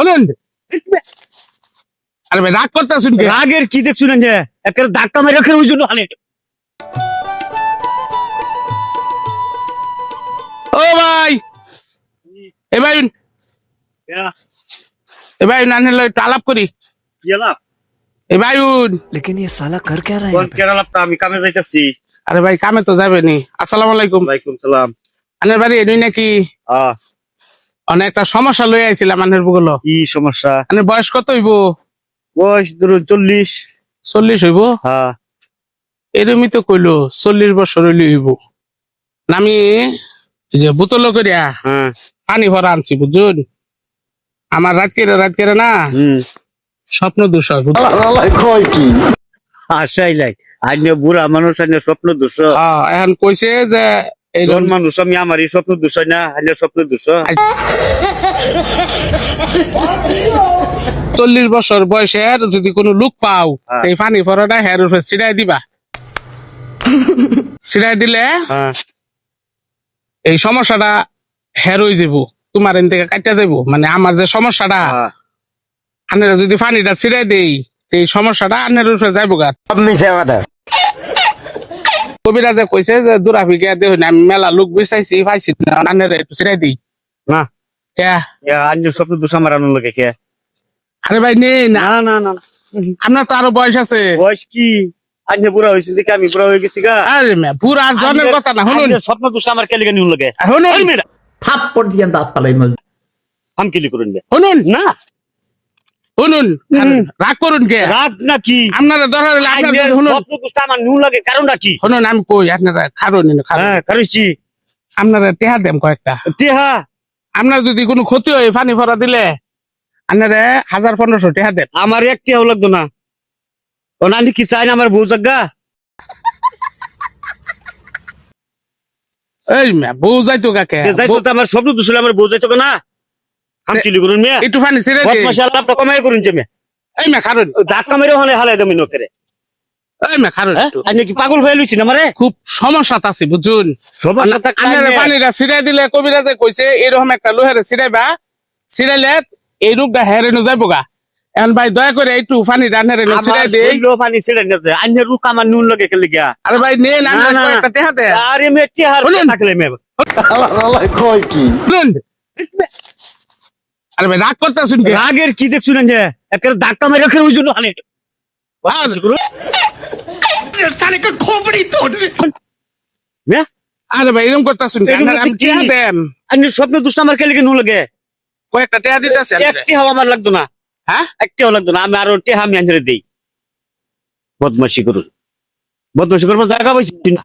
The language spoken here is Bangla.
শুনুন আরে ভাই রাগ করতেছেন কি? রাগের কি দেখছুন যে একটা ধাক্কা মেরে রাখেন ওই জন্য হানে ও ভাই এ ভাই নানলে একটু আলাপ করি। গেলাম এ ভাই लेकिन ये साला कर क्या रहा কোন है কেরালাটা আমি কামে যাইতাছি। আরে ভাই কামে তো যাবেনি। আসসালামু আলাইকুম। ওয়ালাইকুম সালাম। আনের বাড়ি এনুই নাকি আহ অনেক একটা সমস্যা লই আইছিলাম আনের বুগুলো। কি সমস্যা? আনের বয়স কত হইব? বয়স ধরুন 40। 40 হইব? হ্যাঁ এরমই তো কইলো 40 বছর হইলে হইব। আমি এই যে বোতল করিয়া হ্যাঁ পানি ভরা আনছি বুঝুন। আমার রাত কেড়ে না স্বপ্ন দোষ হয় বুঝুন? আশাই লাই আইনে বুড়া মানুষ আইনে স্বপ্ন দোষ। এখন কইছে যে এই জন মানুষ আমি আমারই স্বপ্ন দোষ হয় না আইনে স্বপ্ন দোষ। 40 বছর বয়সের যদি কোনো লোক পাও হ্যাঁ। এই পানি ভরাটা হের উপরে ছিড়াই দিবা। ছিড়াই দিলে হ্যাঁ এই সমস্যাটা হের হয়ে যাব, তোমার এন থেকে কাটিয়ে দেবো। মানে আমার যে সমস্যাটা হ্যাঁ আনেরা যদি পানিটা ছিড়াই দেই এই সমস্যাটা আনের উপরে যাইব গা। কবিরাজে কইছে যে দুরাফি গিয়া দেহ না, আমি মেলা লোক বিচাইছি পাইছি না, আনের একটু ছিড়াই দিই না কে। আইনে স্বপ্ন দোষ আমার আনন্দ লাগে কে? আরে ভাই নেই না, না না না আপনার তো আরো বয়স আছে। বয়স কি আইনে বুড়া হয়েছে দেখে আমি বুড়া হয়ে গেছি গা। আরে মেয়ে পুরা আর জনের কথা না, শুনুন আইনের স্বপ্ন দোষ আমার কেলে নিউন লাগে। শুনুন থাপ্পড় দিয়ে দাঁত ফালাই মারবে। আমি কেলি করুন শুনুন না শুনুন রাগ করুন কে? রাত নাকি আপনারা দরকার হলে আপনার আইনের শুনুন স্বপ্ন দোষ আমার নিউন লাগে কারণটা কি? শুনুন আমি কই আপনারা খারুন হ্যাঁ কারণছি আপনারা টেহা দেন কয়েকটা। টেহা আপনার যদি কোনো ক্ষতি হয় পানি ভরা দিলে আপনারা 1000-1500 টেহা দেন। আমার এক টেহাও লাগতো না। ও নানি কি চাই না আমার বউ জাগা? এই মেয়ে বউ যাইতো কাকে? যাইতো তো আমার স্বপ্ন দোষ হলে আমার বউ যাইতো না। আমি কিলি করুন মেয়ে একটু পানি ছেড়ে দিই। বদমাশি আলাপটা কমাই করুন যে মেয়ে এই মেয়ে খারুন, ধাক্কা মেরে হলে হালাই দেমি নকরে। এই মেয়ে খারুন হ্যাঁ একটু। আমি কি পাগল হয়ে লইছি না মারে? খুব সমস্যা আছে বুঝুন। সমস্যা আপনারা পানিটা ছিড়াই দিলে কবিরাজে কইছে এরকম একটা লোহারে ছিড়াইবা, ছিড়াইলে এই রোগটা হেরেনো যাইব গা। এখন ভাই দয়া করে একটু পানি রান্নারে ছিড়াই দেই। পানি ছেড়ে গেছে আইনের রুক আমার নুন লাগে খেলে গিয়া। আরে ভাই নেন না, আমি না। একটা টেহা দেন। আরে মেয়ে টেহার শুনুন। থাকলে মেয়ে শুনুন আরে ভাই রাগ করতেছেন কি? রাগের কি দেখছুন যে একটা ধাক্কা মেরে রাখেন ওই জন্য হানে মেয়ে আরে ভাই এরকম করতেছেন কি? এরকম আমি কি? টেহা দেন, আইনের স্বপ্ন দোষ আমার খেলে নুন লাগে। কয়েকটা টেহা দিতেছে। একটি হাওয়া আমার লাগতো না। হ্যাঁ একটিও লাগতো না। আমি আরো টেহা আমি আনরে দেই। বদমাশি করুন, বদমাশি করবো জায়গা পাইছি না।